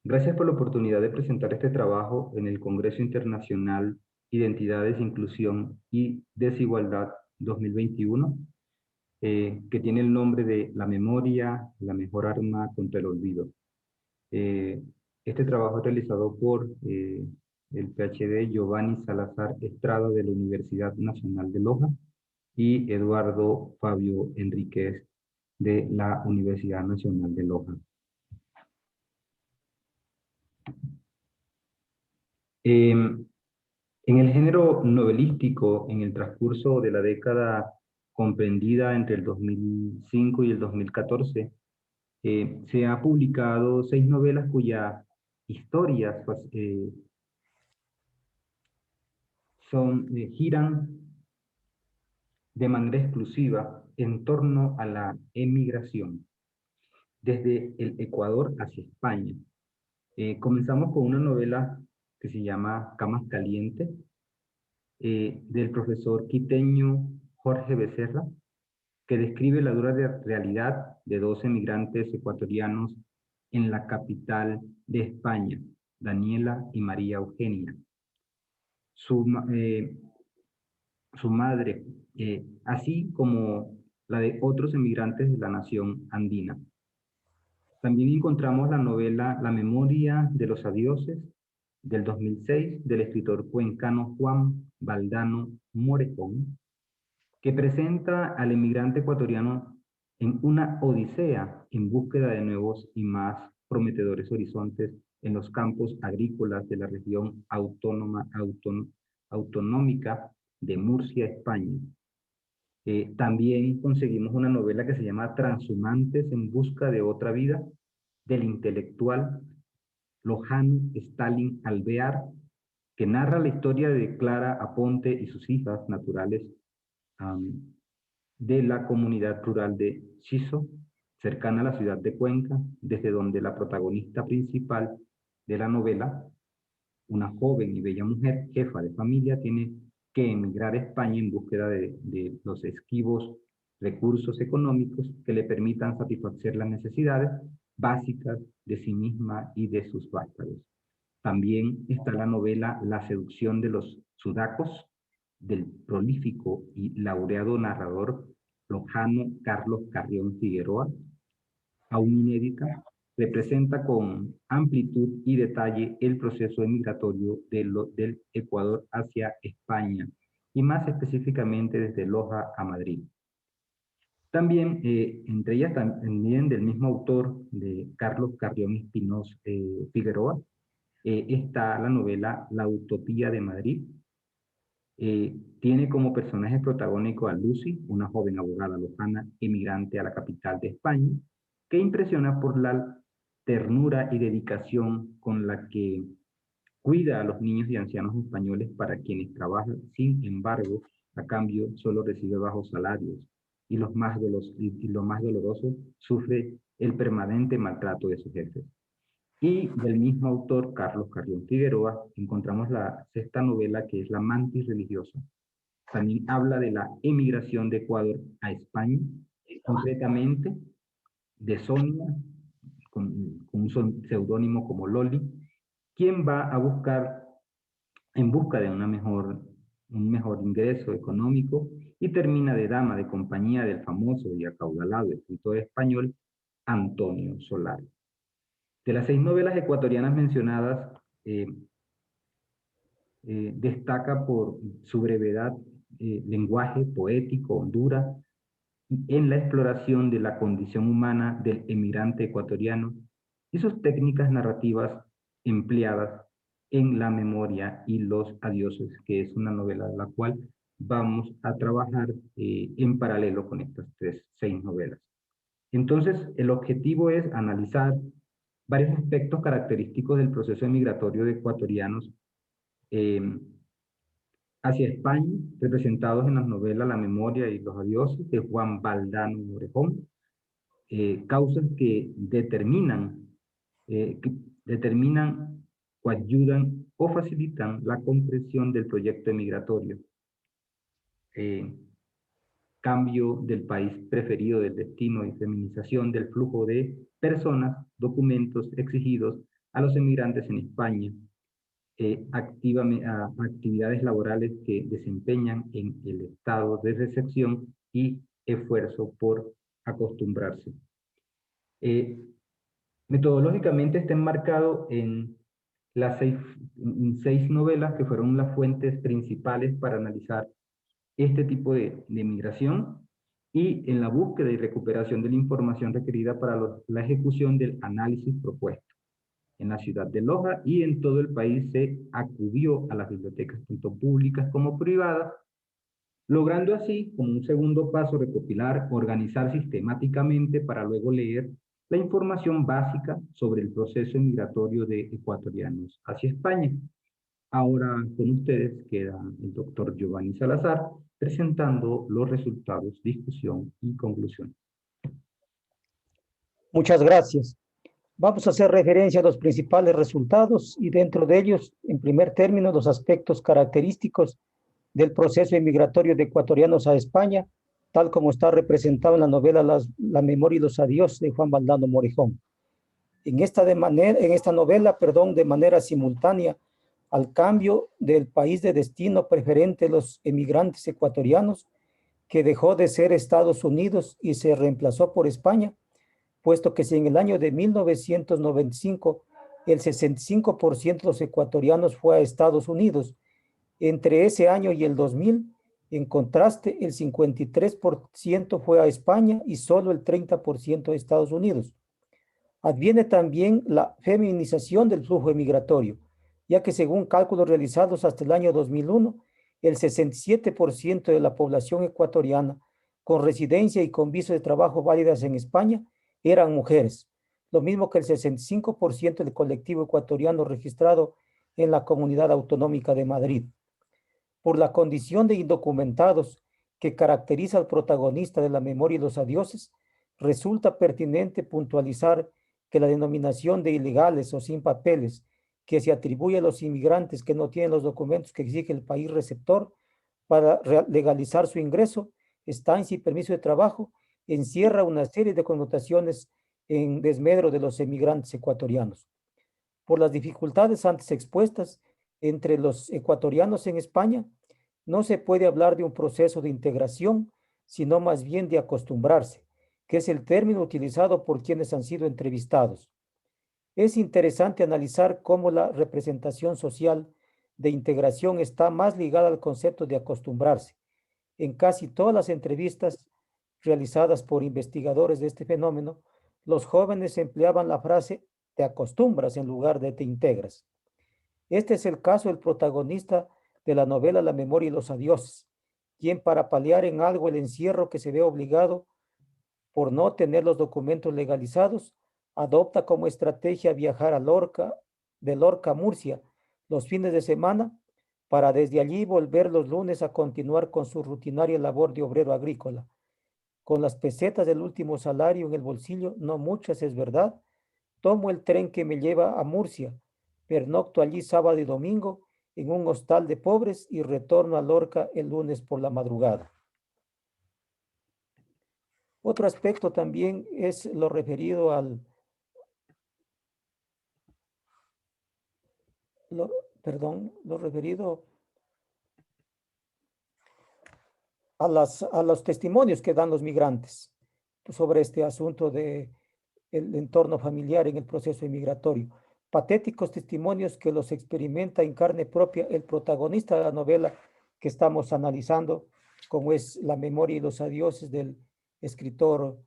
Gracias por la oportunidad de presentar este trabajo en el Congreso Internacional Identidades, Inclusión y Desigualdad 2021, que tiene el nombre de La memoria, la mejor arma contra el olvido. Eh, este trabajo es realizado por el PhD Giovanni Salazar Estrada de la Universidad Nacional de Loja y Eduardo Fabio Enríquez de la Universidad Nacional de Loja. En el género novelístico, en el transcurso de la década comprendida entre el 2005 y el 2014, se ha publicado 6 novelas cuyas historias giran de manera exclusiva en torno a la emigración, desde el Ecuador hacia España. Comenzamos con una novela que se llama Camas Calientes, del profesor quiteño Jorge Becerra, que describe la dura realidad de 2 emigrantes ecuatorianos en la capital de España, Daniela y María Eugenia. Su madre, así como la de otros emigrantes de la nación andina. También encontramos la novela La memoria de los adioses, del 2006, del escritor cuencano Juan Valdano Morejón, que presenta al emigrante ecuatoriano en una odisea en búsqueda de nuevos y más prometedores horizontes en los campos agrícolas de la región autonómica de Murcia, España. También conseguimos una novela que se llama Transhumantes en busca de otra vida, del intelectual Lojano Stalin Alvear, que narra la historia de Clara Aponte y sus hijas naturales de la comunidad rural de Chiso, cercana a la ciudad de Cuenca, desde donde la protagonista principal de la novela, una joven y bella mujer, jefa de familia, tiene que emigrar a España en búsqueda de los esquivos recursos económicos que le permitan satisfacer las necesidades básicas de sí misma y de sus vástagos. También está la novela La seducción de los sudacos, del prolífico y laureado narrador lojano Carlos Carrión Figueroa, aún inédita, representa con amplitud y detalle el proceso emigratorio del Ecuador hacia España, y más específicamente desde Loja a Madrid. También, entre ellas, también del mismo autor, de Carlos Carrión Espinosa Figueroa, está la novela La Utopía de Madrid. Tiene como personaje protagónico a Lucy, una joven abogada lojana emigrante a la capital de España, que impresiona por la ternura y dedicación con la que cuida a los niños y ancianos españoles para quienes trabaja. Sin embargo, a cambio solo recibe bajos salarios y lo más doloroso, sufre el permanente maltrato de sus jefes. Y del mismo autor, Carlos Carrión Figueroa, encontramos la 6ª novela, que es La mantis religiosa. También habla de la emigración de Ecuador a España, concretamente de Sonia, con un seudónimo como Loli, quien va a buscar, en busca de un mejor ingreso económico, y termina de dama de compañía del famoso y acaudalado escritor español Antonio Solari. De las 6 novelas ecuatorianas mencionadas, destaca por su brevedad, lenguaje poético, hondura, en la exploración de la condición humana del emigrante ecuatoriano y sus técnicas narrativas empleadas en La memoria y los adioses, que es una novela de la cual vamos a trabajar en paralelo con estas 6 novelas. Entonces, el objetivo es analizar varios aspectos característicos del proceso migratorio de ecuatorianos eh, hacia España, representados en las novelas La memoria y los adioses de Juan Valdano Morejón, causas que determinan, coayudan o facilitan la comprensión del proyecto migratorio. Cambio del país preferido del destino y feminización del flujo de personas, documentos exigidos a los emigrantes en España, actividades laborales que desempeñan en el estado de recepción y esfuerzo por acostumbrarse. Metodológicamente está enmarcado en seis novelas que fueron las fuentes principales para analizar este tipo de migración y en la búsqueda y recuperación de la información requerida para la ejecución del análisis propuesto. En la ciudad de Loja y en todo el país se acudió a las bibliotecas, tanto públicas como privadas, logrando así, como un segundo paso, recopilar, organizar sistemáticamente para luego leer la información básica sobre el proceso migratorio de ecuatorianos hacia España. Ahora con ustedes queda el doctor Giovanni Salazar presentando los resultados, discusión y conclusión. Muchas gracias. Vamos a hacer referencia a los principales resultados y dentro de ellos, en primer término, los aspectos característicos del proceso migratorio de ecuatorianos a España, tal como está representado en la novela La memoria y los adiós de Juan Valdano Morejón. En esta novela, de manera simultánea al cambio del país de destino preferente de los emigrantes ecuatorianos, que dejó de ser Estados Unidos y se reemplazó por España, puesto que si en el año de 1995 el 65% de los ecuatorianos fue a Estados Unidos, entre ese año y el 2000, en contraste, el 53% fue a España y solo el 30% a Estados Unidos. Adviene también la feminización del flujo migratorio, ya que según cálculos realizados hasta el año 2001, el 67% de la población ecuatoriana con residencia y con viso de trabajo válidas en España eran mujeres, lo mismo que el 65% del colectivo ecuatoriano registrado en la Comunidad Autonómica de Madrid. Por la condición de indocumentados que caracteriza al protagonista de La memoria y los adioses, resulta pertinente puntualizar que la denominación de ilegales o sin papeles que se atribuye a los inmigrantes que no tienen los documentos que exige el país receptor para legalizar su ingreso, estancia y permiso de trabajo, encierra una serie de connotaciones en desmedro de los emigrantes ecuatorianos. Por las dificultades antes expuestas entre los ecuatorianos en España, no se puede hablar de un proceso de integración, sino más bien de acostumbrarse, que es el término utilizado por quienes han sido entrevistados. Es interesante analizar cómo la representación social de integración está más ligada al concepto de acostumbrarse. En casi todas las entrevistas realizadas por investigadores de este fenómeno, los jóvenes empleaban la frase te acostumbras en lugar de te integras. Este es el caso del protagonista de la novela La memoria y los adioses, quien para paliar en algo el encierro que se ve obligado por no tener los documentos legalizados, adopta como estrategia viajar a Lorca, de Lorca a Murcia, los fines de semana, para desde allí volver los lunes a continuar con su rutinaria labor de obrero agrícola. Con las pesetas del último salario en el bolsillo, no muchas es verdad, tomo el tren que me lleva a Murcia, pernocto allí sábado y domingo en un hostal de pobres y retorno a Lorca el lunes por la madrugada. Otro aspecto también es lo referido lo referido a los testimonios que dan los migrantes sobre este asunto de el entorno familiar en el proceso migratorio. Patéticos testimonios que los experimenta en carne propia el protagonista de la novela que estamos analizando, como es La memoria y los adioses del escritor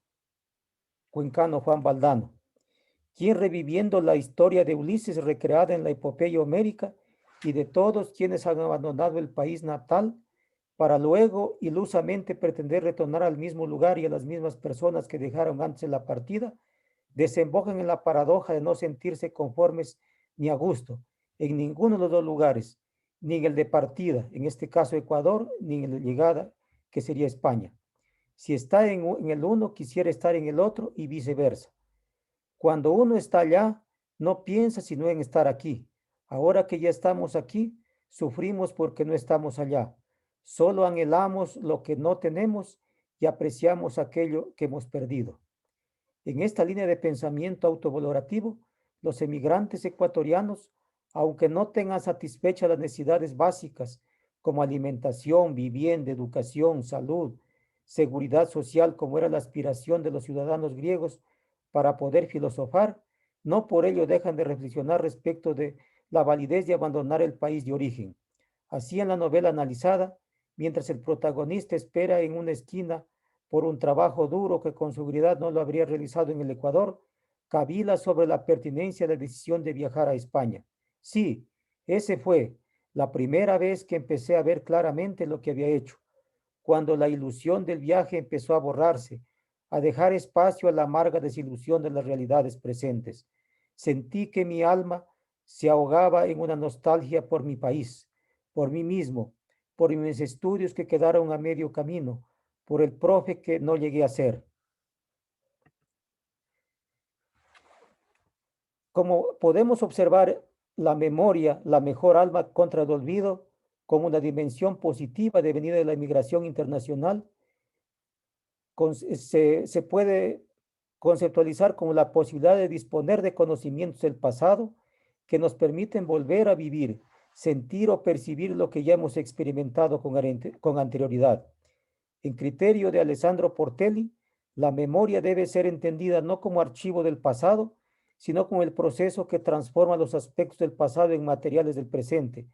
cuencano Juan Valdano, quien reviviendo la historia de Ulises recreada en la epopeya homérica y de todos quienes han abandonado el país natal para luego ilusamente pretender retornar al mismo lugar y a las mismas personas que dejaron antes de la partida, desembocan en la paradoja de no sentirse conformes ni a gusto en ninguno de los dos lugares, ni en el de partida, en este caso Ecuador, ni en el de llegada, que sería España. Si está en el uno, quisiera estar en el otro y viceversa. Cuando uno está allá, no piensa sino en estar aquí. Ahora que ya estamos aquí, sufrimos porque no estamos allá. Solo anhelamos lo que no tenemos y apreciamos aquello que hemos perdido. En esta línea de pensamiento autovalorativo, los emigrantes ecuatorianos, aunque no tengan satisfechas las necesidades básicas como alimentación, vivienda, educación, salud, seguridad social, como era la aspiración de los ciudadanos griegos para poder filosofar, no por ello dejan de reflexionar respecto de la validez de abandonar el país de origen. Así en la novela analizada, mientras el protagonista espera en una esquina por un trabajo duro que con seguridad no lo habría realizado en el Ecuador, cavila sobre la pertinencia de la decisión de viajar a España. Sí, ese fue la primera vez que empecé a ver claramente lo que había hecho, cuando la ilusión del viaje empezó a borrarse, a dejar espacio a la amarga desilusión de las realidades presentes. Sentí que mi alma se ahogaba en una nostalgia por mi país, por mí mismo, por mis estudios que quedaron a medio camino, por el profe que no llegué a ser. Como podemos observar, la memoria, la mejor alma contra el olvido, como una dimensión positiva devenida de la inmigración internacional, se puede conceptualizar como la posibilidad de disponer de conocimientos del pasado que nos permiten volver a vivir, sentir o percibir lo que ya hemos experimentado con anterioridad. En criterio de Alessandro Portelli, la memoria debe ser entendida no como archivo del pasado, sino como el proceso que transforma los aspectos del pasado en materiales del presente,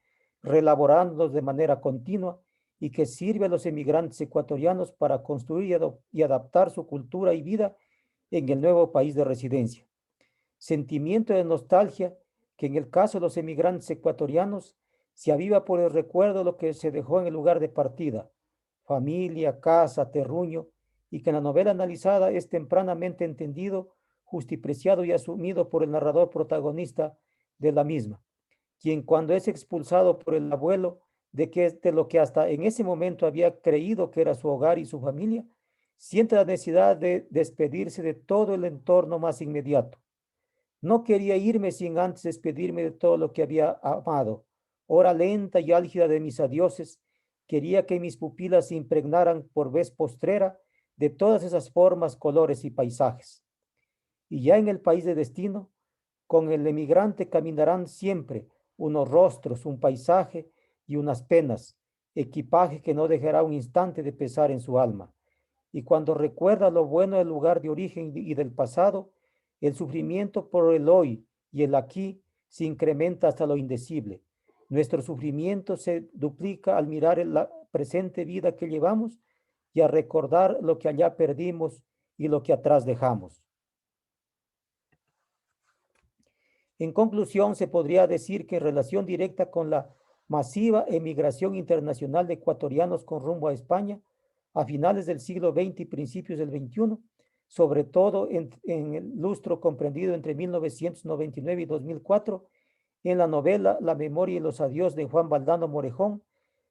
reelaborándolos de manera continua y que sirve a los emigrantes ecuatorianos para construir y adaptar su cultura y vida en el nuevo país de residencia. Sentimiento de nostalgia que en el caso de los emigrantes ecuatorianos se aviva por el recuerdo de lo que se dejó en el lugar de partida, familia, casa, terruño, y que en la novela analizada es tempranamente entendido, justipreciado y asumido por el narrador protagonista de la misma, quien cuando es expulsado por el abuelo de lo que hasta en ese momento había creído que era su hogar y su familia, siente la necesidad de despedirse de todo el entorno más inmediato. No quería irme sin antes despedirme de todo lo que había amado. Hora lenta y álgida de mis adioses, quería que mis pupilas se impregnaran por vez postrera de todas esas formas, colores y paisajes. Y ya en el país de destino, con el emigrante caminarán siempre unos rostros, un paisaje y unas penas, equipaje que no dejará un instante de pesar en su alma. Y cuando recuerda lo bueno del lugar de origen y del pasado, el sufrimiento por el hoy y el aquí se incrementa hasta lo indecible. Nuestro sufrimiento se duplica al mirar la presente vida que llevamos y a recordar lo que allá perdimos y lo que atrás dejamos. En conclusión, se podría decir que en relación directa con la masiva emigración internacional de ecuatorianos con rumbo a España a finales del siglo XX y principios del XXI, sobre todo en el lustro comprendido entre 1999 y 2004, en la novela La memoria y los adiós de Juan Valdano Morejón,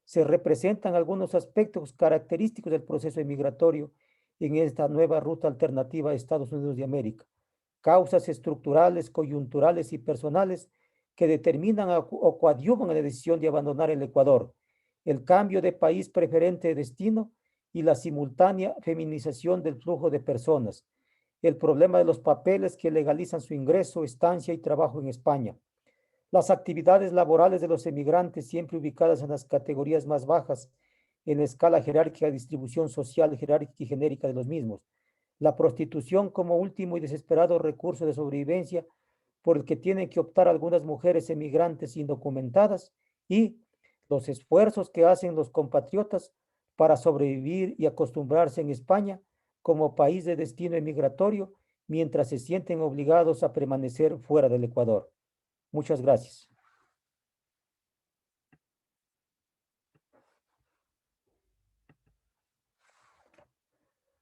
se representan algunos aspectos característicos del proceso migratorio en esta nueva ruta alternativa a Estados Unidos de América. Causas estructurales, coyunturales y personales que determinan o coadyuvan a la decisión de abandonar el Ecuador, el cambio de país preferente de destino y la simultánea feminización del flujo de personas, el problema de los papeles que legalizan su ingreso, estancia y trabajo en España, las actividades laborales de los emigrantes siempre ubicadas en las categorías más bajas en la escala jerárquica de distribución social, jerárquica y genérica de los mismos, la prostitución como último y desesperado recurso de sobrevivencia por el que tienen que optar algunas mujeres emigrantes indocumentadas y los esfuerzos que hacen los compatriotas para sobrevivir y acostumbrarse en España como país de destino emigratorio mientras se sienten obligados a permanecer fuera del Ecuador. Muchas gracias.